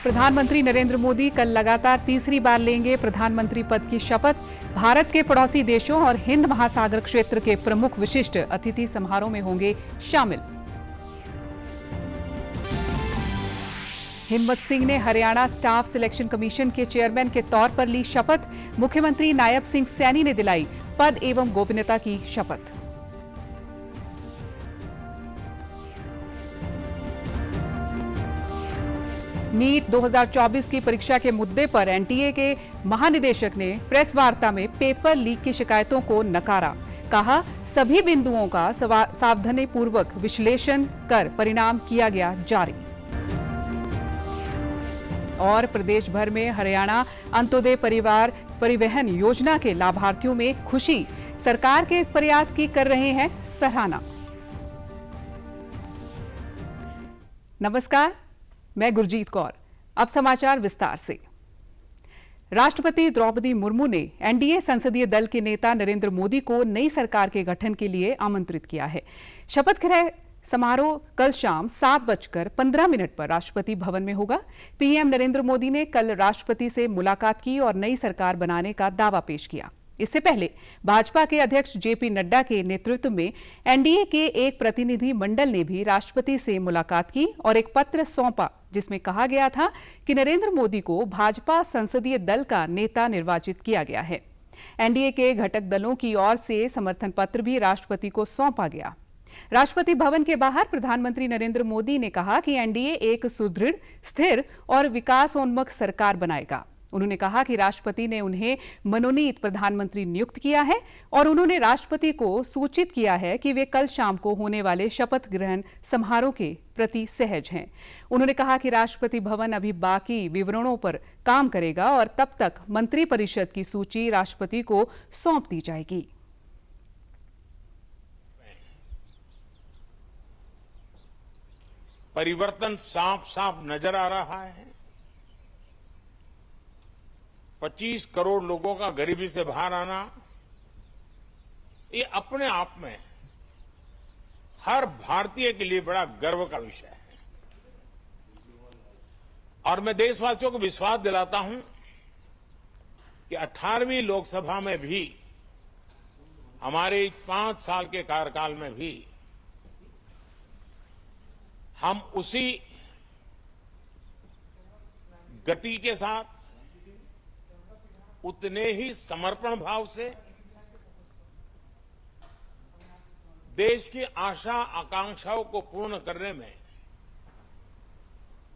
प्रधानमंत्री नरेंद्र मोदी कल लगातार तीसरी बार लेंगे प्रधानमंत्री पद की शपथ। भारत के पड़ोसी देशों और हिंद महासागर क्षेत्र के प्रमुख विशिष्ट अतिथि समारोह में होंगे शामिल। हिम्मत सिंह ने हरियाणा स्टाफ सिलेक्शन कमीशन के चेयरमैन के तौर पर ली शपथ। मुख्यमंत्री नायब सिंह सैनी ने दिलाई पद एवं गोपनीयता की शपथ। नीट 2024 की परीक्षा के मुद्दे पर एनटीए के महानिदेशक ने प्रेस वार्ता में पेपर लीक की शिकायतों को नकारा। कहा, सभी बिंदुओं का सावधानीपूर्वक विश्लेषण कर परिणाम किया गया जारी। और प्रदेश भर में हरियाणा अंत्योदय परिवार परिवहन योजना के लाभार्थियों में खुशी। सरकार के इस प्रयास की कर रहे हैं सराहना। नमस्कार, मैं गुरजीत कौर। अब समाचार विस्तार से। राष्ट्रपति द्रौपदी मुर्मू ने एनडीए संसदीय दल के नेता नरेंद्र मोदी को नई सरकार के गठन के लिए आमंत्रित किया है। शपथ ग्रहण समारोह कल शाम 7:15 पर राष्ट्रपति भवन में होगा। पीएम नरेंद्र मोदी ने कल राष्ट्रपति से मुलाकात की और नई सरकार बनाने का दावा पेश किया। इससे पहले भाजपा के अध्यक्ष जेपी नड्डा के नेतृत्व में एनडीए के एक प्रतिनिधि मंडल ने भी राष्ट्रपति से मुलाकात की और एक पत्र सौंपा, जिसमें कहा गया था कि नरेंद्र मोदी को भाजपा संसदीय दल का नेता निर्वाचित किया गया है। एनडीए के घटक दलों की ओर से समर्थन पत्र भी राष्ट्रपति को सौंपा गया। राष्ट्रपति भवन के बाहर प्रधानमंत्री नरेंद्र मोदी ने कहा कि एनडीए एक सुदृढ़, स्थिर और विकासोन्मुख सरकार बनाएगा। उन्होंने कहा कि राष्ट्रपति ने उन्हें मनोनीत प्रधानमंत्री नियुक्त किया है और उन्होंने राष्ट्रपति को सूचित किया है कि वे कल शाम को होने वाले शपथ ग्रहण समारोह के प्रति सहज हैं। उन्होंने कहा कि राष्ट्रपति भवन अभी बाकी विवरणों पर काम करेगा और तब तक मंत्रिपरिषद की सूची राष्ट्रपति को सौंप दी जाएगी। परिवर्तन साफ साफ नजर आ रहा है। 25 करोड़ लोगों का गरीबी से बाहर आना, ये अपने आप में हर भारतीय के लिए बड़ा गर्व का विषय है। और मैं देशवासियों को विश्वास दिलाता हूं कि 18वीं लोकसभा में भी, हमारे 5 साल के कार्यकाल में भी, हम उसी गति के साथ, उतने ही समर्पण भाव से देश की आशा आकांक्षाओं को पूर्ण करने में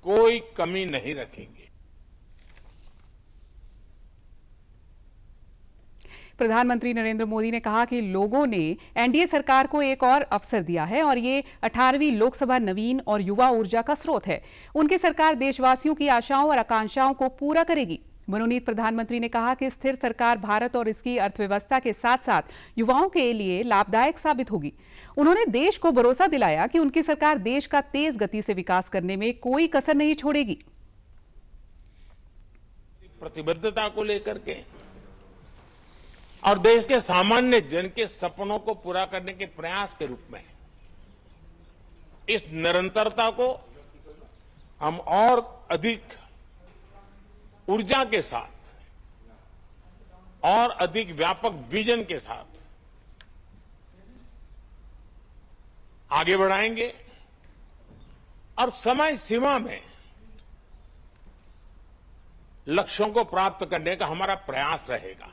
कोई कमी नहीं रखेंगे। प्रधानमंत्री नरेंद्र मोदी ने कहा कि लोगों ने एनडीए सरकार को एक और अवसर दिया है और ये 18वीं लोकसभा नवीन और युवा ऊर्जा का स्रोत है। उनकी सरकार देशवासियों की आशाओं और आकांक्षाओं को पूरा करेगी। मनोनीत प्रधानमंत्री ने कहा कि स्थिर सरकार भारत और इसकी अर्थव्यवस्था के साथ साथ युवाओं के लिए लाभदायक साबित होगी। उन्होंने देश को भरोसा दिलाया कि उनकी सरकार देश का तेज गति से विकास करने में कोई कसर नहीं छोड़ेगी। प्रतिबद्धता को लेकर के और देश के सामान्य जन के सपनों को पूरा करने के प्रयास के रूप में इस निरंतरता को हम और अधिक ऊर्जा के साथ और अधिक व्यापक विजन के साथ आगे बढ़ाएंगे और समय सीमा में लक्ष्यों को प्राप्त करने का हमारा प्रयास रहेगा।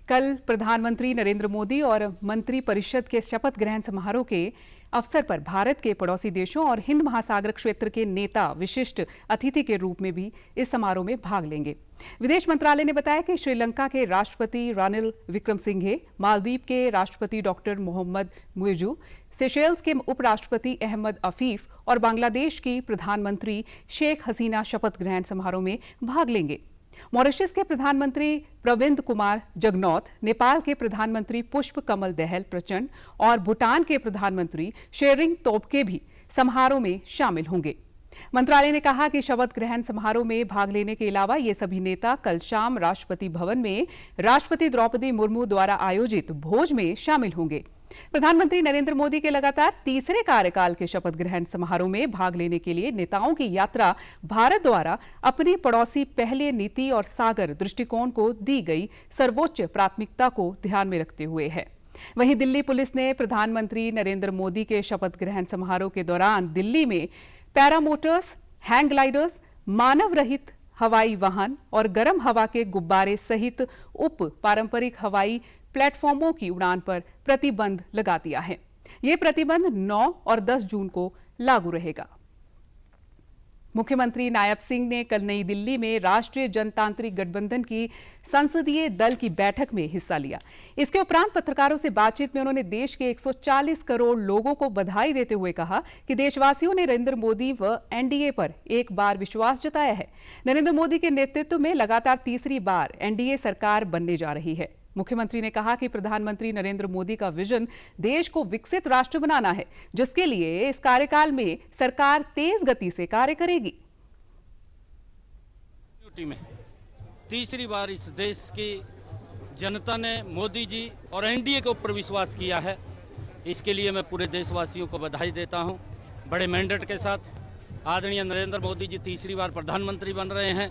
कल प्रधानमंत्री नरेंद्र मोदी और मंत्रिपरिषद के शपथ ग्रहण समारोह के अवसर पर भारत के पड़ोसी देशों और हिंद महासागर क्षेत्र के नेता विशिष्ट अतिथि के रूप में भी इस समारोह में भाग लेंगे। विदेश मंत्रालय ने बताया कि श्रीलंका के राष्ट्रपति रानिल विक्रमसिंघे, मालदीव के राष्ट्रपति डॉक्टर मोहम्मद मुइजू, सेशेल्स के उपराष्ट्रपति अहमद अफीफ और बांग्लादेश की प्रधानमंत्री शेख हसीना शपथ ग्रहण समारोह में भाग लेंगे। मॉरिशस के प्रधानमंत्री प्रविंद कुमार जगनॉथ, नेपाल के प्रधानमंत्री पुष्प कमल दहल प्रचंड और भूटान के प्रधानमंत्री शेरिंग तोब्गे भी समारोह में शामिल होंगे। मंत्रालय ने कहा कि शपथ ग्रहण समारोह में भाग लेने के अलावा ये सभी नेता कल शाम राष्ट्रपति भवन में राष्ट्रपति द्रौपदी मुर्मू द्वारा आयोजित भोज में शामिल होंगे। प्रधानमंत्री नरेंद्र मोदी के लगातार तीसरे कार्यकाल के शपथ ग्रहण समारोह में भाग लेने के लिए नेताओं की यात्रा भारत द्वारा अपनी पड़ोसी पहले नीति और सागर दृष्टिकोण को दी गई सर्वोच्च प्राथमिकता को ध्यान में रखते हुए है। वहीं दिल्ली पुलिस ने प्रधानमंत्री नरेंद्र मोदी के शपथ ग्रहण समारोह के दौरान दिल्ली में पैरामोटर्स, हैंग ग्लाइडर्स, मानव रहित हवाई वाहन और गर्म हवा के गुब्बारे सहित उप पारंपरिक हवाई प्लेटफॉर्मों की उड़ान पर प्रतिबंध लगा दिया है। ये प्रतिबंध 9 और 10 जून को लागू रहेगा। मुख्यमंत्री नायब सिंह ने कल नई दिल्ली में राष्ट्रीय जनतांत्रिक गठबंधन की संसदीय दल की बैठक में हिस्सा लिया। इसके उपरांत पत्रकारों से बातचीत में उन्होंने देश के 140 करोड़ लोगों को बधाई देते हुए कहा कि देशवासियों ने नरेंद्र मोदी व एनडीए पर एक बार विश्वास जताया है। नरेंद्र मोदी के नेतृत्व में लगातार तीसरी बार एनडीए सरकार बनने जा रही है। मुख्यमंत्री ने कहा कि प्रधानमंत्री नरेंद्र मोदी का विजन देश को विकसित राष्ट्र बनाना है, जिसके लिए इस कार्यकाल में सरकार तेज गति से कार्य करेगी। में तीसरी बार इस देश की जनता ने मोदी जी और एनडीए के ऊपर विश्वास किया है। इसके लिए मैं पूरे देशवासियों को बधाई देता हूं। बड़े मैंडेट के साथ आदरणीय नरेंद्र मोदी जी तीसरी बार प्रधानमंत्री बन रहे हैं,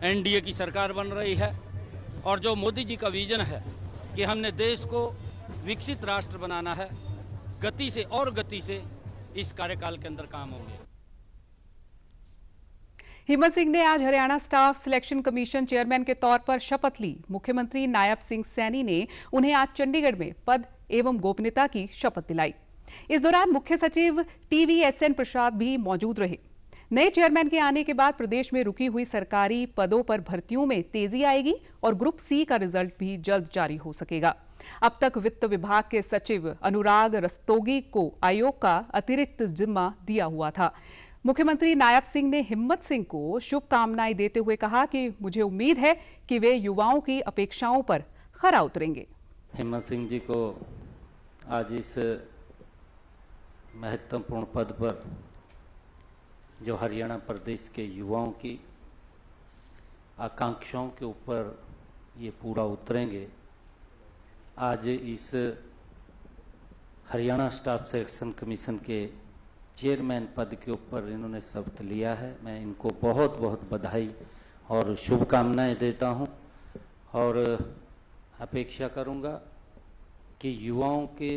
एनडीए की सरकार बन रही है और जो मोदी जी का विजन है कि हमने देश को विकसित राष्ट्र बनाना है, गति से और गति से इस कार्यकाल के अंदर काम होंगे। हिम्मत सिंह ने आज Haryana staff selection commission chairman के तौर पर शपथ ली। मुख्यमंत्री नायब सिंह सैनी ने उन्हें आज चंडीगढ़ में पद एवं गोपनीयता की शपथ दिलाई। इस दौरान मुख्य सचिव TVSN प्रसाद भी मौजूद रहे। नए चेयरमैन के आने के बाद प्रदेश में रुकी हुई सरकारी पदों पर भर्तियों में तेजी आएगी और ग्रुप C का रिजल्ट भी जल्द जारी हो सकेगा। अब तक वित्त विभाग के सचिव अनुराग रस्तोगी को आयोग का अतिरिक्त जिम्मा दिया हुआ था। मुख्यमंत्री नायब सिंह ने हिम्मत सिंह को शुभकामनाएं देते हुए कहा कि मुझे उम्मीद है कि वे युवाओं की अपेक्षाओं पर खरा उतरेंगे। हिम्मत सिंह जी को आज इस महत्वपूर्ण पद पर जो हरियाणा प्रदेश के युवाओं की आकांक्षाओं के ऊपर ये पूरा उतरेंगे। आज इस हरियाणा स्टाफ सिलेक्शन कमीशन के चेयरमैन पद के ऊपर इन्होंने शपथ लिया है। मैं इनको बहुत बहुत बधाई और शुभकामनाएं देता हूं और अपेक्षा करूंगा कि युवाओं के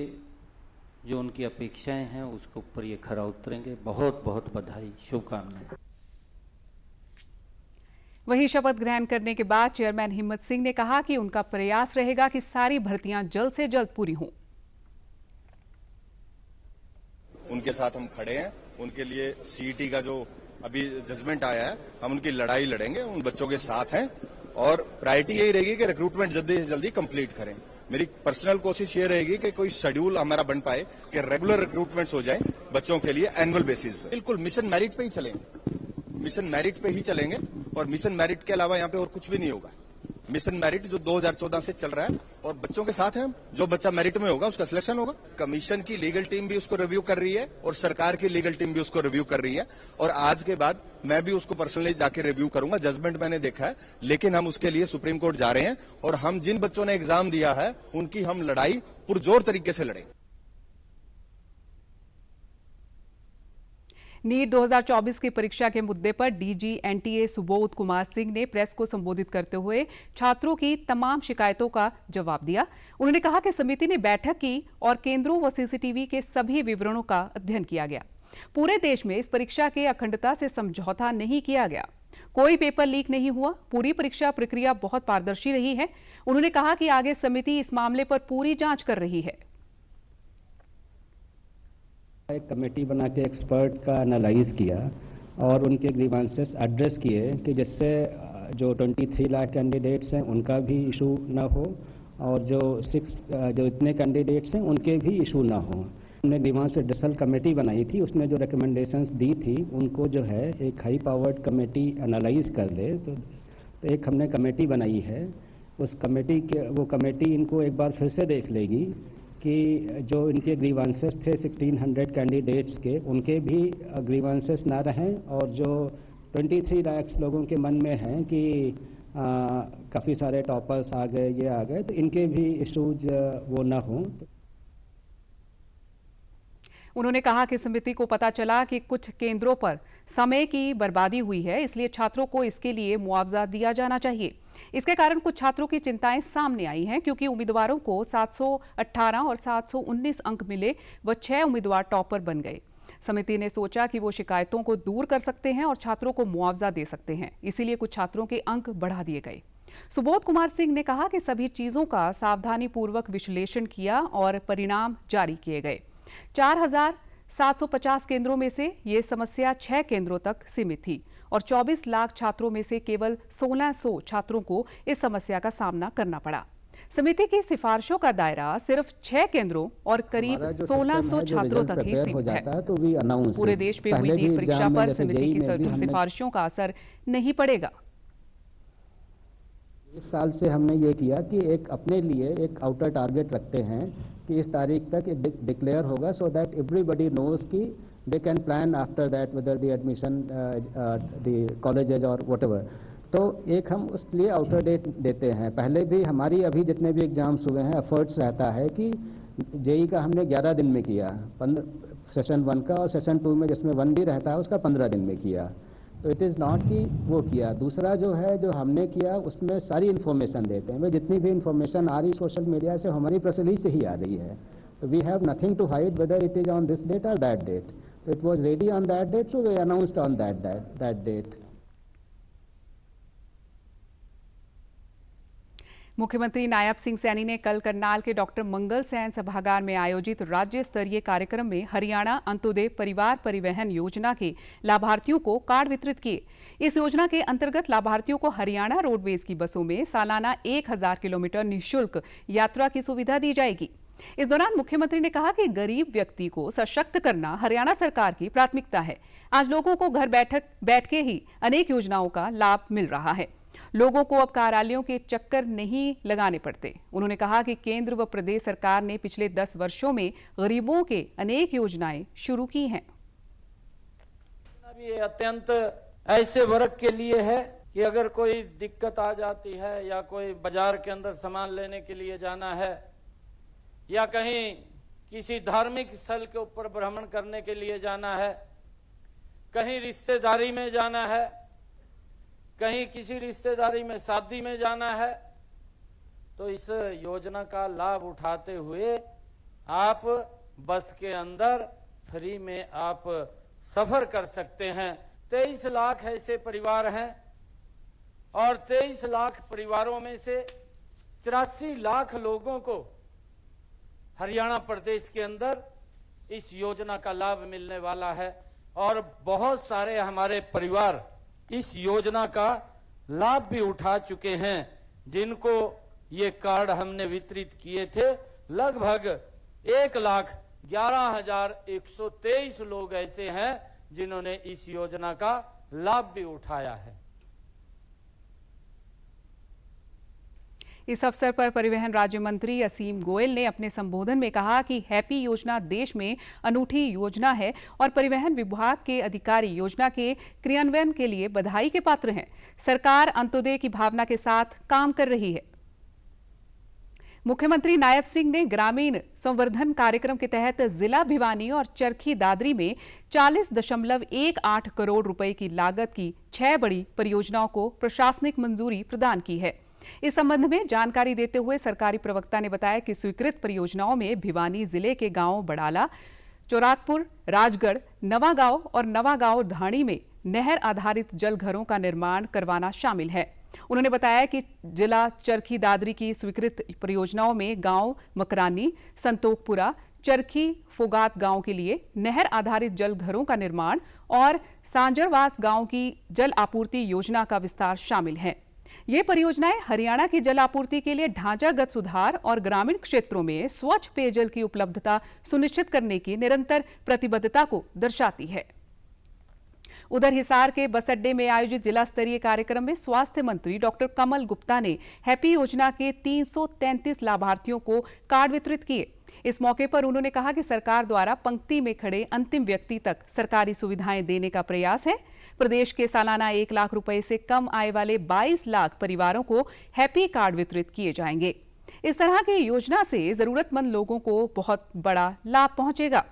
जो उनकी अपेक्षाएं हैं उसके ऊपर ये खरा उतरेंगे। बहुत बहुत बधाई, शुभकामनाएं। वहीं शपथ ग्रहण करने के बाद चेयरमैन हिम्मत सिंह ने कहा कि उनका प्रयास रहेगा कि सारी भर्तियां जल्द से जल्द पूरी हों। उनके साथ हम खड़े हैं। उनके लिए CET का जो अभी जजमेंट आया है, हम उनकी लड़ाई लड़ेंगे, उन बच्चों के साथ हैं और प्रायोरिटी यही रहेगी कि रिक्रूटमेंट जल्दी से जल्दी कंप्लीट करें। मेरी पर्सनल कोशिश ये रहेगी कि कोई शेड्यूल हमारा बन पाए कि रेगुलर रिक्रूटमेंट्स हो जाएं बच्चों के लिए एनुअल बेसिस पे। बिल्कुल मिशन मेरिट पे ही चलेंगे, मिशन मेरिट पे ही चलेंगे और मिशन मेरिट के अलावा यहाँ पे और कुछ भी नहीं होगा। मिशन मेरिट जो 2014 से चल रहा है और बच्चों के साथ है, जो बच्चा मेरिट में होगा उसका सिलेक्शन होगा। कमीशन की लीगल टीम भी उसको रिव्यू कर रही है और सरकार की लीगल टीम भी उसको रिव्यू कर रही है और आज के बाद मैं भी उसको पर्सनली जाके रिव्यू करूंगा। जजमेंट मैंने देखा है, लेकिन हम उसके लिए सुप्रीम कोर्ट जा रहे हैं और हम जिन बच्चों ने एग्जाम दिया है उनकी हम लड़ाई पुरजोर तरीके से लड़ेंगे। नीट 2024 की परीक्षा के मुद्दे पर DG NTA सुबोध कुमार सिंह ने प्रेस को संबोधित करते हुए छात्रों की तमाम शिकायतों का जवाब दिया। उन्होंने कहा कि समिति ने बैठक की और केंद्रों व CCTV के सभी विवरणों का अध्ययन किया गया। पूरे देश में इस परीक्षा के अखंडता से समझौता नहीं किया गया। कोई पेपर लीक नहीं हुआ। पूरी परीक्षा प्रक्रिया बहुत पारदर्शी रही है। उन्होंने कहा कि आगे समिति इस मामले पर पूरी जांच कर रही है। एक कमेटी बना के एक्सपर्ट का एनालाइज किया और उनके ग्रीवांसेस एड्रेस किए कि जिससे जो 23 लाख कैंडिडेट्स हैं उनका भी इशू ना हो और जो इतने कैंडिडेट्स हैं उनके भी इशू ना हो। हमने ग्रीवांस एड्रेसल कमेटी बनाई थी, उसने जो रिकमेंडेशंस दी थी उनको जो है एक हाई पावर्ड कमेटी एनालाइज कर ले। तो एक हमने कमेटी बनाई है, उस कमेटी के वो कमेटी इनको एक बार फिर से देख लेगी कि जो इनके ग्रीवांसेस थे 1600 कैंडिडेट्स के, उनके भी ग्रीवांसेस ना रहें, और जो 23 लाख लोगों के मन में हैं कि काफ़ी सारे टॉपर्स आ गए, ये आ गए, तो इनके भी इशूज वो ना हों। उन्होंने कहा कि समिति को पता चला कि कुछ केंद्रों पर समय की बर्बादी हुई है, इसलिए छात्रों को इसके लिए मुआवजा दिया जाना चाहिए। इसके कारण कुछ छात्रों की चिंताएं सामने आई हैं, क्योंकि उम्मीदवारों को 718 और 719 अंक मिले व 6 उम्मीदवार टॉपर बन गए। समिति ने सोचा कि वो शिकायतों को दूर कर सकते हैं और छात्रों को मुआवजा दे सकते हैं, इसीलिए कुछ छात्रों के अंक बढ़ा दिए गए। सुबोध कुमार सिंह ने कहा कि सभी चीजों का सावधानीपूर्वक विश्लेषण किया और परिणाम जारी किए गए। 4750 केंद्रों में से ये समस्या 6 केंद्रों तक सीमित थी और 24 लाख छात्रों में से केवल 1600 छात्रों को इस समस्या का सामना करना पड़ा। समिति की सिफारिशों का दायरा सिर्फ 6 केंद्रों और करीब 1600 छात्रों तक ही सीमित है। पूरे देश में हुई नीट परीक्षा पर समिति की सिफारिशों का असर नहीं पड़ेगा। इस साल से हमने ये किया कि एक अपने लिए एक आउटर टारगेट रखते हैं कि इस तारीख तक डिक्लेयर होगा, सो दैट एवरीबडी नोज कि they can plan after that whether the admission the colleges और व्हाटएवर। तो एक हम उसके लिए आउटर डेट देते हैं। पहले भी हमारी अभी जितने भी एग्जाम्स हुए हैं, एफर्ट्स रहता है कि जेई का हमने 11 दिन में किया, सेशन 1 का, और सेशन 2 में जिसमें 1 भी रहता है उसका 15 दिन में किया। तो इट इज़ नॉट कि वो किया। दूसरा जो है, जो हमने किया उसमें सारी इन्फॉर्मेशन देते हैं। जितनी भी इन्फॉर्मेशन आ रही सोशल मीडिया से, हमारी प्रेस रिलीज से ही आ रही है। तो we have nothing to hide whether it is on this date और दैट डेट। तो it was ready on that date, so we announced on that date. मुख्यमंत्री नायब सिंह सैनी ने कल करनाल के डॉक्टर मंगल सैन सभागार में आयोजित राज्य स्तरीय कार्यक्रम में हरियाणा अंत्योदय परिवार परिवहन योजना के लाभार्थियों को कार्ड वितरित किए। इस योजना के अंतर्गत लाभार्थियों को हरियाणा रोडवेज की बसों में सालाना 1000 किलोमीटर निःशुल्क यात्रा की सुविधा दी जाएगी। इस दौरान मुख्यमंत्री ने कहा कि गरीब व्यक्ति को सशक्त करना हरियाणा सरकार की प्राथमिकता है। आज लोगों को घर बैठ के ही अनेक योजनाओं का लाभ मिल रहा है। लोगों को अब कार्यालयों के चक्कर नहीं लगाने पड़ते। उन्होंने कहा कि केंद्र व प्रदेश सरकार ने पिछले 10 वर्षों में गरीबों के अनेक योजनाएं शुरू की हैं। ये अत्यंत ऐसे वर्ग के लिए है कि अगर कोई दिक्कत आ जाती है, या कोई बाजार के अंदर सामान लेने के लिए जाना है, या कहीं किसी धार्मिक स्थल के ऊपर भ्रमण करने के लिए जाना है, कहीं रिश्तेदारी में जाना है, कहीं किसी रिश्तेदारी में शादी में जाना है, तो इस योजना का लाभ उठाते हुए आप बस के अंदर फ्री में आप सफर कर सकते हैं। 23 लाख ऐसे परिवार हैं और 23 लाख परिवारों में से 84 लाख लोगों को हरियाणा प्रदेश के अंदर इस योजना का लाभ मिलने वाला है। और बहुत सारे हमारे परिवार इस योजना का लाभ भी उठा चुके हैं, जिनको ये कार्ड हमने वितरित किए थे। लगभग 1,11,123 लोग ऐसे हैं जिन्होंने इस योजना का लाभ भी उठाया है। इस अवसर पर परिवहन राज्य मंत्री असीम गोयल ने अपने संबोधन में कहा कि हैप्पी योजना देश में अनूठी योजना है और परिवहन विभाग के अधिकारी योजना के क्रियान्वयन के लिए बधाई के पात्र हैं। सरकार अंत्योदय की भावना के साथ काम कर रही है। मुख्यमंत्री नायब सिंह ने ग्रामीण संवर्धन कार्यक्रम के तहत जिला भिवानी और चरखी दादरी में 40.18 करोड़ रुपए की लागत की 6 बड़ी परियोजनाओं को प्रशासनिक मंजूरी प्रदान की है। इस संबंध में जानकारी देते हुए सरकारी प्रवक्ता ने बताया कि स्वीकृत परियोजनाओं में भिवानी जिले के गांव बड़ाला, चौरातपुर, राजगढ़, नवागांव और नवागांव ढाणी में नहर आधारित जल घरों का निर्माण करवाना शामिल है। उन्होंने बताया कि जिला चरखी दादरी की स्वीकृत परियोजनाओं में गांव मकरानी, संतोखपुरा, चरखी फोगात गांव के लिए नहर आधारित जल घरों का निर्माण और सांजरवास गांव की जल आपूर्ति योजना का विस्तार शामिल है। ये परियोजनाएं हरियाणा की जल आपूर्ति के लिए ढांचागत सुधार और ग्रामीण क्षेत्रों में स्वच्छ पेयजल की उपलब्धता सुनिश्चित करने की निरंतर प्रतिबद्धता को दर्शाती है। उधर हिसार के बस अड्डे में आयोजित जिला स्तरीय कार्यक्रम में स्वास्थ्य मंत्री डॉक्टर कमल गुप्ता ने हैप्पी योजना के 333 लाभार्थियों को कार्ड वितरित किए। इस मौके पर उन्होंने कहा कि सरकार द्वारा पंक्ति में खड़े अंतिम व्यक्ति तक सरकारी सुविधाएं देने का प्रयास है। प्रदेश के सालाना 1 लाख रुपए से कम आय वाले 22 लाख परिवारों को हैप्पी कार्ड वितरित किए जाएंगे। इस तरह की योजना से जरूरतमंद लोगों को बहुत बड़ा लाभ पहुंचेगा।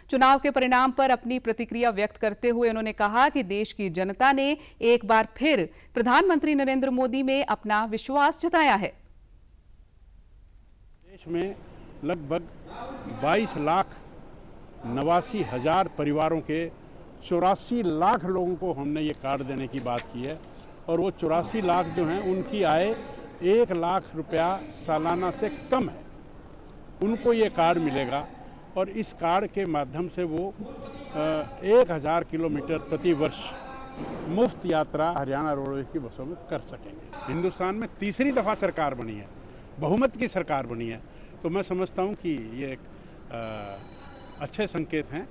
चुनाव के परिणाम पर अपनी प्रतिक्रिया व्यक्त करते हुए उन्होंने कहा कि देश की जनता ने एक बार फिर प्रधानमंत्री नरेंद्र मोदी में अपना विश्वास जताया है। देश में लगभग 22,89,000 परिवारों के 84 लाख लोगों को हमने ये कार्ड देने की बात की है और वो 84 लाख जो हैं उनकी आय 1 लाख रुपया सालाना से कम है, उनको ये कार्ड मिलेगा और इस कार्ड के माध्यम से वो 1000 किलोमीटर प्रति वर्ष मुफ्त यात्रा हरियाणा रोडवेज की बसों में कर सकेंगे। हिंदुस्तान में तीसरी दफ़ा सरकार बनी है, बहुमत की सरकार बनी है, तो मैं समझता हूँ कि ये एक अच्छे संकेत हैं।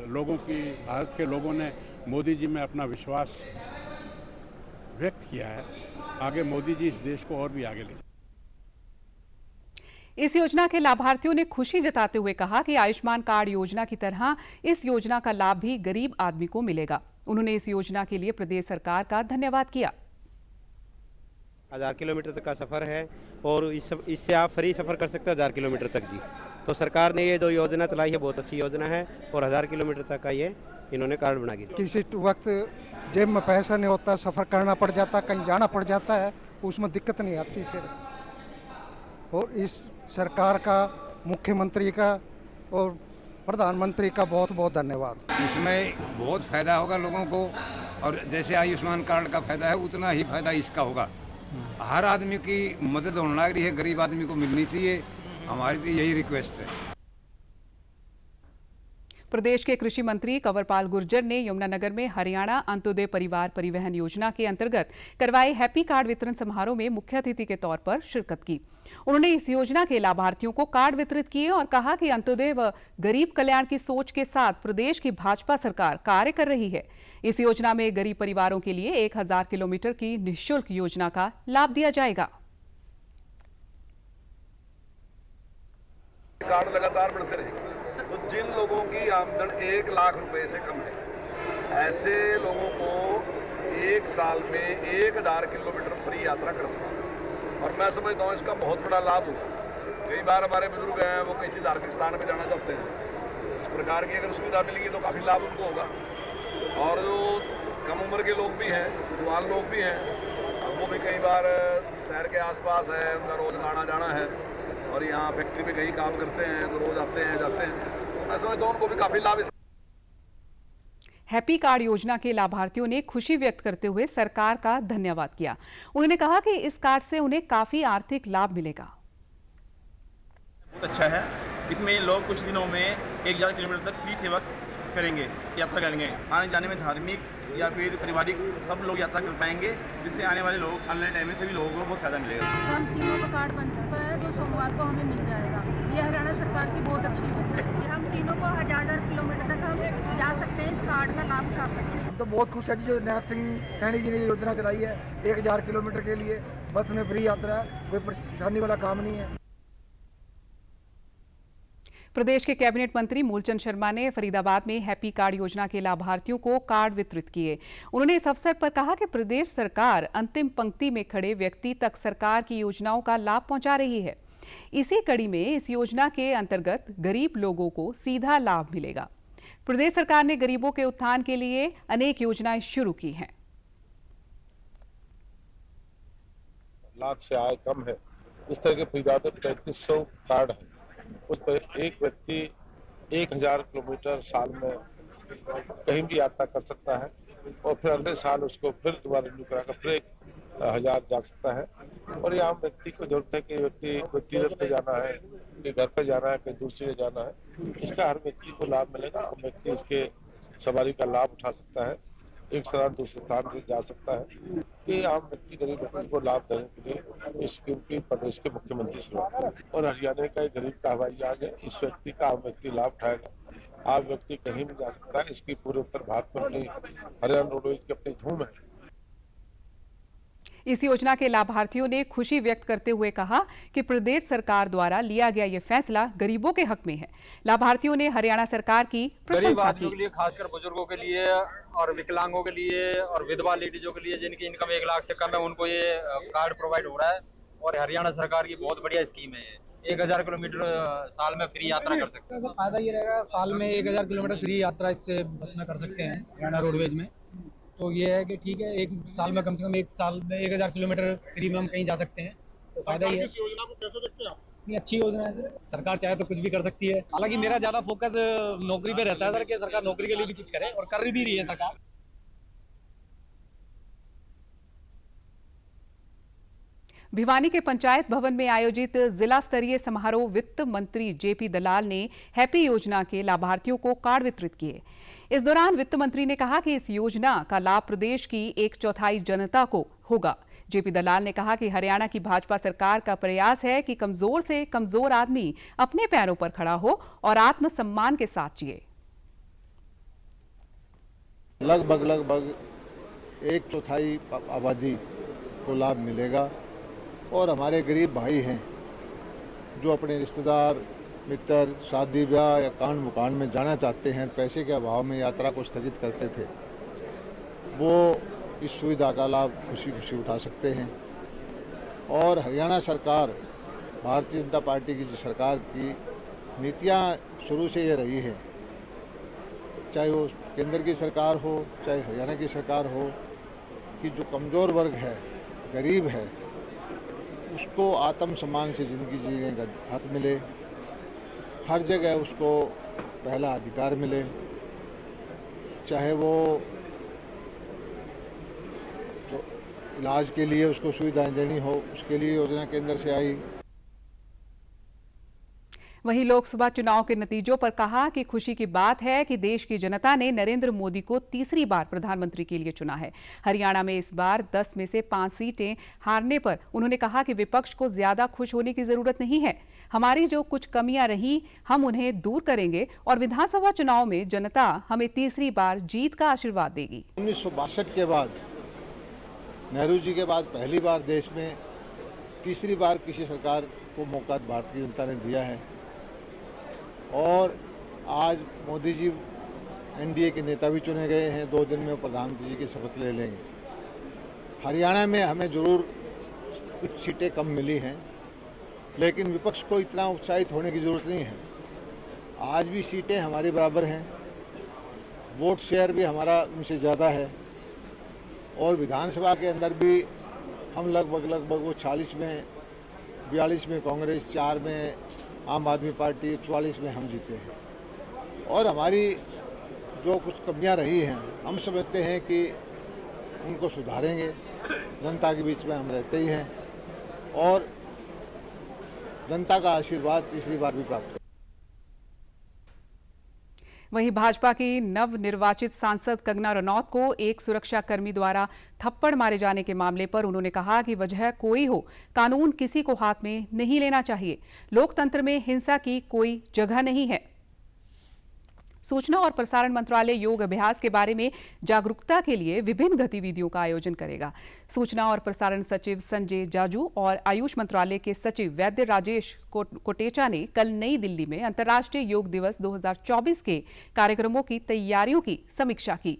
लोगों की, भारत के लोगों ने मोदी जी में अपना विश्वास व्यक्त किया है। आगे मोदी जी इस देश को और भी आगे ले जाएंगे। इस योजना के लाभार्थियों ने खुशी जताते हुए कहा कि आयुष्मान कार्ड योजना की तरह इस योजना का लाभ भी गरीब आदमी को मिलेगा। उन्होंने इस योजना के लिए प्रदेश सरकार का धन्यवाद किया। 1000 किलोमीटर तक का सफ़र है और इससे आप फ्री सफ़र कर सकते हैं 1000 किलोमीटर तक जी। तो सरकार ने ये 2 योजना चलाई है, बहुत अच्छी योजना है और 1000 किलोमीटर तक का ये इन्होंने कार्ड बना दिया। किसी वक्त जेब में पैसा नहीं होता, सफ़र करना पड़ जाता, कहीं जाना पड़ जाता है, उसमें दिक्कत नहीं आती फिर। और इस सरकार का, मुख्यमंत्री का और प्रधानमंत्री का बहुत बहुत धन्यवाद। इसमें बहुत फ़ायदा होगा लोगों को और जैसे आयुष्मान कार्ड का फ़ायदा है उतना ही फ़ायदा इसका होगा। हर आदमी की मदद होने लग रही है, गरीब आदमी को मिलनी चाहिए, हमारी तो यही रिक्वेस्ट है। प्रदेश के कृषि मंत्री कंवरपाल गुर्जर ने यमुनानगर में हरियाणा अंत्योदय परिवार परिवहन योजना के अंतर्गत करवाए हैप्पी कार्ड वितरण समारोह में मुख्य अतिथि के तौर पर शिरकत की। उन्होंने इस योजना के लाभार्थियों को कार्ड वितरित किए और कहा कि अंत्योदय व गरीब कल्याण की सोच के साथ प्रदेश की भाजपा सरकार कार्य कर रही है। इस योजना में गरीब परिवारों के लिए 1000 किलोमीटर की निःशुल्क योजना का लाभ दिया जाएगा। कार्ड लगातार बढ़ते रहेंगे, तो जिन लोगों की आमदन 1 लाख रुपए से कम है, ऐसे लोगों को 1 साल में 1000 किलोमीटर फ्री यात्रा कर सकते हैं और मैं समझता हूँ इसका बहुत बड़ा लाभ होगा। कई बार हमारे बुजुर्ग हैं, वो किसी धार्मिक स्थान पर जाना चाहते हैं, इस प्रकार की अगर सुविधा मिलेगी तो काफ़ी लाभ उनको होगा। और जो कम उम्र के लोग भी हैं, जवान लोग भी हैं, वो भी कई बार शहर के आसपास है, उनका रोज आना जाना है और यहाँ फैक्ट्री में कहीं काम करते हैं, तो रोज आते हैं जाते हैं, मैं समझता हूँ उनको भी काफ़ी लाभ। हैप्पी कार्ड योजना के लाभार्थियों ने खुशी व्यक्त करते हुए सरकार का धन्यवाद किया। उन्होंने कहा कि इस कार्ड से उन्हें काफी आर्थिक लाभ मिलेगा। बहुत अच्छा है, इसमें लोग कुछ दिनों में 1000 किलोमीटर तक फ्री सेवा करेंगे, यात्रा करेंगे। आने जाने में धार्मिक या फिर पारिवारिक सब लोग यात्रा कर पाएंगे, जिससे आने वाले लोग आने टाइम में सभी लोगों को बहुत फायदा मिलेगा। हम तीनों का कार्ड बन चुका है, जो सोमवार को हमें मिल जाएगा। ये हरियाणा सरकार की बहुत अच्छी योजना है। हम तीनों को 1000 किलोमीटर तक हम जा सकते हैं, इस कार्ड का लाभ उठा सकते हैं। तो बहुत खुश है जी, जो नैब सिंह सैनी जी ने योजना चलाई है 1000 किलोमीटर के लिए बस में फ्री यात्रा है, कोई परेशानी वाला काम नहीं है। प्रदेश के कैबिनेट मंत्री मूलचंद शर्मा ने फरीदाबाद में हैप्पी कार्ड योजना के लाभार्थियों को कार्ड वितरित किए। उन्होंने इस अवसर पर कहा कि प्रदेश सरकार अंतिम पंक्ति में खड़े व्यक्ति तक सरकार की योजनाओं का लाभ पहुंचा रही है। इसी कड़ी में इस योजना के अंतर्गत गरीब लोगों को सीधा लाभ मिलेगा। प्रदेश सरकार ने गरीबों के उत्थान के लिए अनेक योजनाएं शुरू की हैं। लाख से आय कम है, इस तरह के फरीदाबाद 3500 कार्ड है, उस पर एक व्यक्ति 1000 किलोमीटर साल में कहीं भी यात्रा कर सकता है और फिर अगले साल उसको फिर दोबारा रिन्यू कराकर फिर 1000 जा सकता है। और ये आम व्यक्ति को जरूरत है कि व्यक्ति को तीर्थ पे जाना है, कि घर पे जाना है, कहीं दूसरी जगह जाना है, इसका हर व्यक्ति को लाभ मिलेगा और व्यक्ति इसके सवारी का लाभ उठा सकता है, एक स्थान दूसरे स्थान से जा सकता है। ये आम व्यक्ति गरीब व्यक्ति को लाभ देने के लिए इस स्कीम की प्रदेश के मुख्यमंत्री शुरुआत और हरियाणा का एक गरीब का हवाई जहाज है, इस व्यक्ति का आम व्यक्ति लाभ उठाएगा। आज व्यक्ति कहीं भी जा सकता है। इसकी पूरे उत्तर भारत में अपनी हरियाणा रोडवेज की अपनी धूम है। इस योजना के लाभार्थियों ने खुशी व्यक्त करते हुए कहा कि प्रदेश सरकार द्वारा लिया गया ये फैसला गरीबों के हक में है। लाभार्थियों ने हरियाणा सरकार की प्रशंसा की। के लिए, खासकर बुजुर्गों के लिए और विकलांगों के लिए और विधवा लेडीजों के लिए जिनकी इनकम 1 लाख से कम है, उनको ये कार्ड प्रोवाइड हो रहा है और हरियाणा सरकार की बहुत बढ़िया स्कीम है। 1000 किलोमीटर साल में फ्री यात्रा कर सकते हैं। फायदा ये रहेगा, साल में 1000 किलोमीटर फ्री यात्रा इससे बस में कर सकते हैं हरियाणा रोडवेज में। तो ये है कि ठीक है, एक साल में कम से कम 1 साल में 1000 किलोमीटर फ्री में हम कहीं जा सकते हैं, तो फायदा ही है। इस योजना को कैसे देखते हैं आप? इतनी अच्छी योजना है सर, सरकार चाहे तो कुछ भी कर सकती है। हालांकि मेरा ज्यादा फोकस नौकरी पे रहता है सर, कि सरकार नौकरी के लिए भी कुछ करे, और कर भी रही है सरकार। भिवानी के पंचायत भवन में आयोजित जिला स्तरीय समारोह वित्त मंत्री जेपी दलाल ने हैप्पी योजना के लाभार्थियों को कार्ड वितरित किए। इस दौरान वित्त मंत्री ने कहा कि इस योजना का लाभ प्रदेश की 1/4 जनता को होगा। जेपी दलाल ने कहा कि हरियाणा की भाजपा सरकार का प्रयास है कि कमजोर से कमजोर आदमी अपने पैरों पर खड़ा हो और आत्मसम्मान के साथ जिए। लगभग 1/4 आबादी को लाभ मिलेगा और हमारे गरीब भाई हैं जो अपने रिश्तेदार मित्र शादी ब्याह या कांड मुकान में जाना चाहते हैं, पैसे के अभाव में यात्रा को स्थगित करते थे, वो इस सुविधा का लाभ खुशी खुशी उठा सकते हैं। और हरियाणा सरकार, भारतीय जनता पार्टी की जो सरकार की नीतियां शुरू से ये रही है, चाहे वो केंद्र की सरकार हो चाहे हरियाणा की सरकार हो, कि जो कमज़ोर वर्ग है, गरीब है, उसको आत्मसम्मान से ज़िंदगी जीने का हक मिले, हर जगह उसको पहला अधिकार मिले, चाहे वो तो इलाज के लिए उसको सुविधाएं देनी हो, उसके लिए योजना केंद्र से आई। वहीं लोकसभा चुनाव के नतीजों पर कहा कि खुशी की बात है कि देश की जनता ने नरेंद्र मोदी को तीसरी बार प्रधानमंत्री के लिए चुना है। हरियाणा में इस बार 10 में से 5 सीटें हारने पर उन्होंने कहा कि विपक्ष को ज्यादा खुश होने की जरूरत नहीं है। हमारी जो कुछ कमियां रही हम उन्हें दूर करेंगे और विधानसभा चुनाव में जनता हमें तीसरी बार जीत का आशीर्वाद देगी। 1962 के बाद, नेहरू जी के बाद पहली बार देश में तीसरी बार किसी सरकार को मौका भारतीय जनता ने दिया है और आज मोदी जी एनडीए के नेता भी चुने गए हैं। 2 दिन में प्रधानमंत्री जी की शपथ ले लेंगे। हरियाणा में हमें जरूर कुछ सीटें कम मिली हैं, लेकिन विपक्ष को इतना उत्साहित होने की जरूरत नहीं है। आज भी सीटें हमारी बराबर हैं, वोट शेयर भी हमारा उनसे ज़्यादा है और विधानसभा के अंदर भी हम लगभग वो 40 में, 42 में कांग्रेस, 4 में आम आदमी पार्टी, 44 में हम जीते हैं। और हमारी जो कुछ कमियां रही हैं, हम समझते हैं कि उनको सुधारेंगे। जनता के बीच में हम रहते ही हैं और जनता का आशीर्वाद तीसरी बार भी प्राप्त करेंगे। वहीं भाजपा की नवनिर्वाचित सांसद कंगना रनौत को एक सुरक्षाकर्मी द्वारा थप्पड़ मारे जाने के मामले पर उन्होंने कहा कि वजह कोई हो, कानून किसी को हाथ में नहीं लेना चाहिए। लोकतंत्र में हिंसा की कोई जगह नहीं है। सूचना और प्रसारण मंत्रालय योग अभ्यास के बारे में जागरूकता के लिए विभिन्न गतिविधियों का आयोजन करेगा। सूचना और प्रसारण सचिव संजय जाजू और आयुष मंत्रालय के सचिव वैद्य राजेश कोटेचा ने कल नई दिल्ली में अंतर्राष्ट्रीय योग दिवस 2024 के कार्यक्रमों की तैयारियों की समीक्षा की।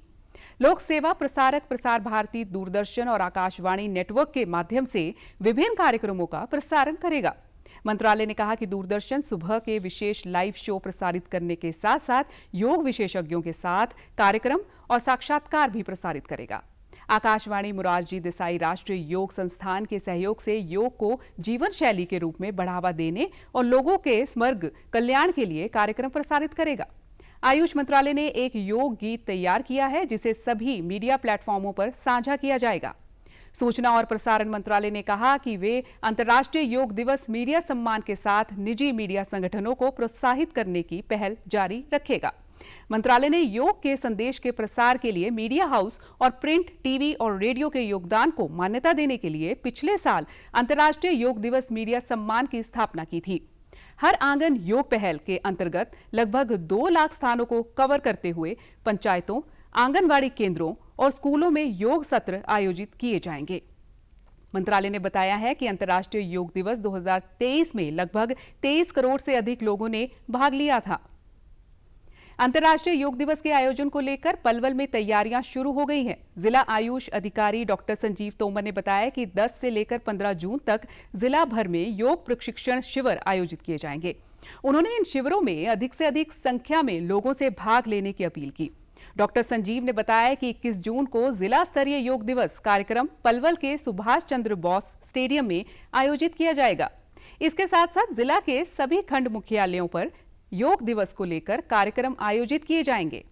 लोक सेवा प्रसारक प्रसार भारती, दूरदर्शन और आकाशवाणी नेटवर्क के माध्यम से विभिन्न कार्यक्रमों का प्रसारण करेगा। मंत्रालय ने कहा कि दूरदर्शन सुबह के विशेष लाइव शो प्रसारित करने के साथ साथ योग विशेषज्ञों के साथ कार्यक्रम और साक्षात्कार भी प्रसारित करेगा। आकाशवाणी मोरारजी देसाई राष्ट्रीय योग संस्थान के सहयोग से योग को जीवन शैली के रूप में बढ़ावा देने और लोगों के समग्र कल्याण के लिए कार्यक्रम प्रसारित करेगा। आयुष मंत्रालय ने एक योग गीत तैयार किया है जिसे सभी मीडिया प्लेटफॉर्मों पर साझा किया जाएगा। सूचना और प्रसारण मंत्रालय ने कहा कि वे अंतर्राष्ट्रीय योग दिवस मीडिया सम्मान के साथ निजी मीडिया संगठनों को प्रोत्साहित करने की पहल जारी रखेगा। मंत्रालय ने योग के संदेश के प्रसार के लिए मीडिया हाउस और प्रिंट, टीवी और रेडियो के योगदान को मान्यता देने के लिए पिछले साल अंतर्राष्ट्रीय योग दिवस मीडिया सम्मान की स्थापना की थी। हर आंगन योग पहल के अंतर्गत लगभग 2 लाख स्थानों को कवर करते हुए पंचायतों, आंगनवाड़ी केंद्रों और स्कूलों में योग सत्र आयोजित किए जाएंगे। मंत्रालय ने बताया है कि अंतर्राष्ट्रीय योग दिवस 2023 में लगभग 23 करोड़ से अधिक लोगों ने भाग लिया था। अंतर्राष्ट्रीय योग दिवस के आयोजन को लेकर पलवल में तैयारियां शुरू हो गई हैं। जिला आयुष अधिकारी डॉक्टर संजीव तोमर ने बताया कि 10 से लेकर 15 जून तक जिला भर में योग प्रशिक्षण शिविर आयोजित किए जाएंगे। उन्होंने इन शिविरों में अधिक से अधिक संख्या में लोगों से भाग लेने की अपील की। डॉक्टर संजीव ने बताया कि 21 जून को जिला स्तरीय योग दिवस कार्यक्रम पलवल के सुभाष चंद्र बोस स्टेडियम में आयोजित किया जाएगा। इसके साथ साथ जिला के सभी खंड मुख्यालयों पर योग दिवस को लेकर कार्यक्रम आयोजित किए जाएंगे।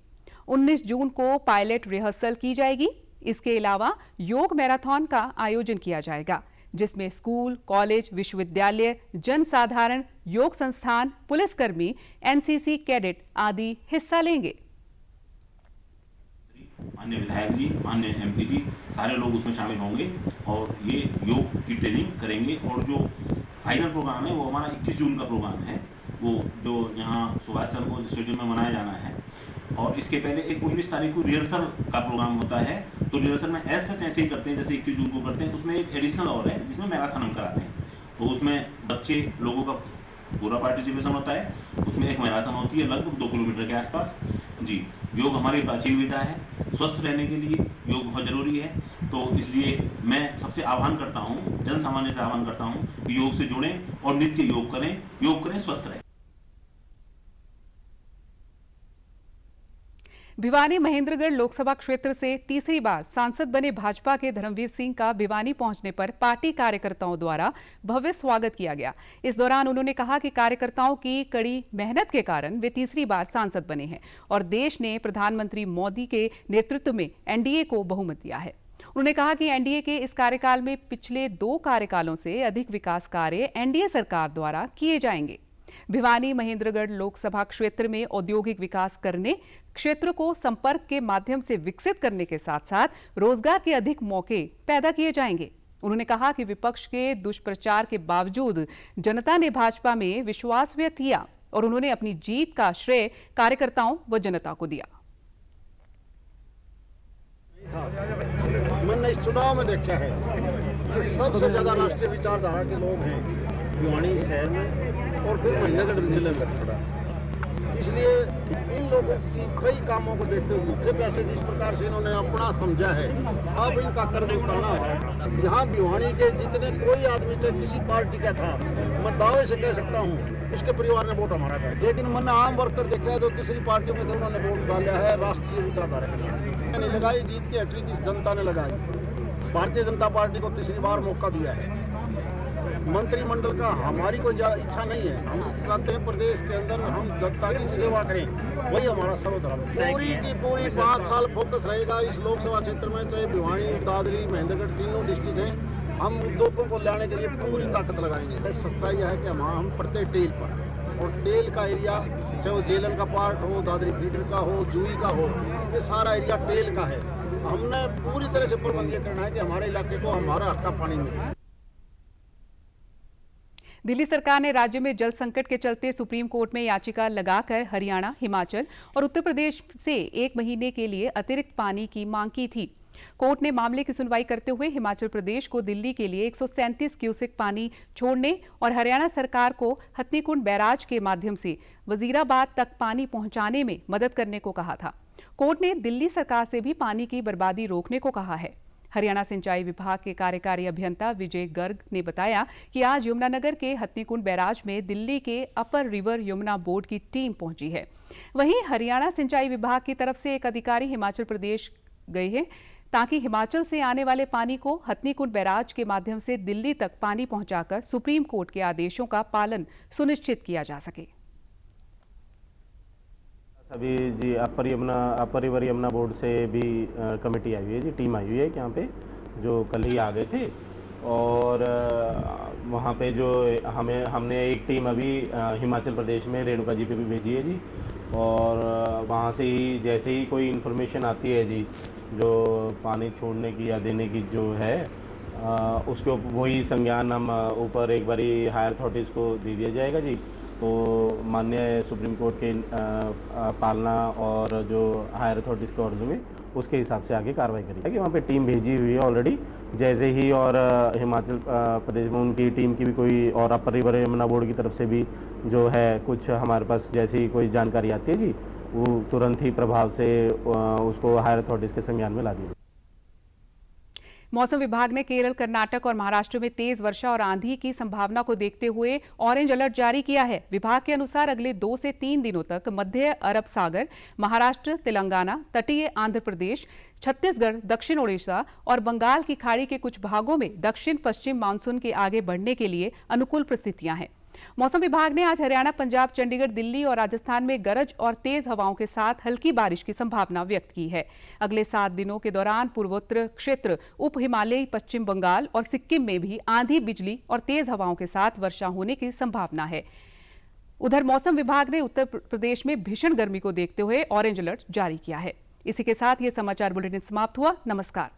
19 जून को पायलट रिहर्सल की जाएगी। इसके अलावा योग मैराथन का आयोजन किया जाएगा, जिसमें स्कूल, कॉलेज, विश्वविद्यालय, जनसाधारण, योग संस्थान, पुलिसकर्मी, एनसीसी कैडेट आदि हिस्सा लेंगे। माननीय विधायक जी, माननीय एमपी जी, सारे लोग उसमें शामिल होंगे और ये योग की ट्रेनिंग करेंगे। और जो फाइनल प्रोग्राम है वो हमारा 21 जून का प्रोग्राम है, वो जो यहाँ सुभाष चंद्र बोस स्टेडियम में मनाया जाना है। और इसके पहले एक 19 तारीख को रिहर्सल का प्रोग्राम होता है। तो रिहर्सल में ऐसे ही करते हैं जैसे 21 जून को करते हैं। उसमें एक एडिशनल और है जिसमें मैराथन हम कराते हैं। तो उसमें बच्चे लोगों का पूरा पार्टिसिपेशन होता है। उसमें एक मैराथन होती है लगभग 2 किलोमीटर के आसपास। जी, योग हमारी प्राचीन विधा है। स्वस्थ रहने के लिए योग बहुत जरूरी है। तो इसलिए मैं सबसे आह्वान करता हूँ, जन सामान्य से आह्वान करता हूँ कि योग से जुड़ें और नित्य योग करें, स्वस्थ रहें। भिवानी महेंद्रगढ़ लोकसभा क्षेत्र से तीसरी बार सांसद बने भाजपा के धर्मवीर सिंह का भिवानी पहुंचने पर पार्टी कार्यकर्ताओं द्वारा भव्य स्वागत किया गया। इस दौरान उन्होंने कहा कि कार्यकर्ताओं की कड़ी मेहनत के कारण वे तीसरी बार सांसद बने हैं और देश ने प्रधानमंत्री मोदी के नेतृत्व में एनडीए को बहुमत दिया है। उन्होंने कहा कि एनडीए के इस कार्यकाल में पिछले 2 कार्यकालों से अधिक विकास कार्य एनडीए सरकार द्वारा किए जाएंगे। भिवानी महेंद्रगढ़ लोकसभा क्षेत्र में औद्योगिक विकास करने, क्षेत्र को संपर्क के माध्यम से विकसित करने के साथ साथ रोजगार के अधिक मौके पैदा किए जाएंगे। उन्होंने कहा कि विपक्ष के दुष्प्रचार के बावजूद जनता ने भाजपा में विश्वास व्यक्त किया और उन्होंने अपनी जीत का श्रेय कार्यकर्ताओं व जनता को दिया। मैंने इस चुनाव में देखा है कि सबसे ज्यादा राष्ट्रीय विचारधारा के लोग हैं भिवानी शहर में और फिर महेंद्रगढ़ जिले में थोड़ा। इसलिए इन लोगों की कई कामों को देखते हुए मुख्य पैसे जिस प्रकार से इन्होंने अपना समझा है, अब इनका कर्ज उतारना है। यहाँ भिवानी के जितने कोई आदमी चाहे किसी पार्टी का था, मैं दावे से कह सकता हूँ उसके परिवार ने वोट हमारा था। लेकिन मैंने आम वर्कर देखा है जो दूसरी पार्टियों में थे, उन्होंने वोट डाला है राष्ट्रीय विचारधारा के लिए। मैंने लगाई जीत की हैट्रिक इस जनता ने लगाई। भारतीय जनता पार्टी को तीसरी बार मौका दिया है। मंत्रिमंडल का हमारी कोई इच्छा नहीं है। हम चाहते हैं प्रदेश के अंदर हम जनता की सेवा करें, वही हमारा सर्वधर्म। पूरी की पूरी 5 साल फोकस रहेगा इस लोकसभा क्षेत्र में, चाहे भिवानी, दादरी, महेंद्रगढ़ तीनों डिस्ट्रिक्ट हैं। हम उद्योगों को लाने के लिए पूरी ताकत लगाएंगे। सच्चाई है कि हम प्रत्येक टेल पर, और टेल का एरिया चाहे वो जेलन का पार्ट हो, दादरी फीडर का हो, जुई का हो, ये सारा एरिया टेल का है। हमने पूरी तरह से प्रबंध ये करना है कि हमारे इलाके को हमारा हक का पानी मिले। दिल्ली सरकार ने राज्य में जल संकट के चलते सुप्रीम कोर्ट में याचिका लगाकर हरियाणा, हिमाचल और उत्तर प्रदेश से 1 महीने के लिए अतिरिक्त पानी की मांग की थी। कोर्ट ने मामले की सुनवाई करते हुए हिमाचल प्रदेश को दिल्ली के लिए 137 क्यूसेक पानी छोड़ने और हरियाणा सरकार को हथनीकुंड बैराज के माध्यम से वजीराबाद तक पानी पहुंचाने में मदद करने को कहा था। कोर्ट ने दिल्ली सरकार से भी पानी की बर्बादी रोकने को कहा है। हरियाणा सिंचाई विभाग के कार्यकारी अभियंता विजय गर्ग ने बताया कि आज यमुनानगर के हथनीकुंड बैराज में दिल्ली के अपर रिवर यमुना बोर्ड की टीम पहुंची है। वहीं हरियाणा सिंचाई विभाग की तरफ से एक अधिकारी हिमाचल प्रदेश गए हैं ताकि हिमाचल से आने वाले पानी को हथनीकुंड बैराज के माध्यम से दिल्ली तक पानी पहुंचाकर सुप्रीम कोर्ट के आदेशों का पालन सुनिश्चित किया जा सके। अभी जी अपर रिवर यमुना बोर्ड से भी कमेटी आई हुई है जी, टीम आई हुई है यहाँ पे, जो कल ही आ गए थे। और वहाँ पे जो हमने एक टीम अभी हिमाचल प्रदेश में रेणुका जी पे भी भेजी है जी। और वहाँ से ही जैसे ही कोई इन्फॉर्मेशन आती है जी, जो पानी छोड़ने की या देने की जो है, उसके वही संज्ञान हम ऊपर एक बारी हायर अथॉरिटीज़ को दे दिया जाएगा जी। तो माननीय सुप्रीम कोर्ट के पालना और जो हायर अथॉरिटीज़ के ऑर्डर होंगे उसके हिसाब से आगे कार्रवाई करी कि वहाँ पे टीम भेजी हुई है ऑलरेडी। जैसे ही और हिमाचल प्रदेश में उनकी टीम की भी कोई और अपर रिवर यमुना बोर्ड की तरफ से भी जो है कुछ हमारे पास जैसी ही कोई जानकारी आती है जी, वो तुरंत ही प्रभाव से उसको हायर अथॉरिटीज़ के संज्ञान में ला दी। मौसम विभाग ने केरल, कर्नाटक और महाराष्ट्र में तेज वर्षा और आंधी की संभावना को देखते हुए ऑरेंज अलर्ट जारी किया है। विभाग के अनुसार अगले 2 से 3 दिनों तक मध्य अरब सागर, महाराष्ट्र, तेलंगाना, तटीय आंध्र प्रदेश, छत्तीसगढ़, दक्षिण ओडिशा और बंगाल की खाड़ी के कुछ भागों में दक्षिण पश्चिम मानसून के आगे बढ़ने के लिए अनुकूल परिस्थितियां हैं। मौसम विभाग ने आज हरियाणा, पंजाब, चंडीगढ़, दिल्ली और राजस्थान में गरज और तेज हवाओं के साथ हल्की बारिश की संभावना व्यक्त की है। अगले 7 दिनों के दौरान पूर्वोत्तर क्षेत्र, उप हिमालयी पश्चिम बंगाल और सिक्किम में भी आंधी, बिजली और तेज हवाओं के साथ वर्षा होने की संभावना है। उधर मौसम विभाग ने उत्तर प्रदेश में भीषण गर्मी को देखते हुए ऑरेंज अलर्ट जारी किया है। इसी के साथ ये समाचार बुलेटिन समाप्त हुआ। नमस्कार।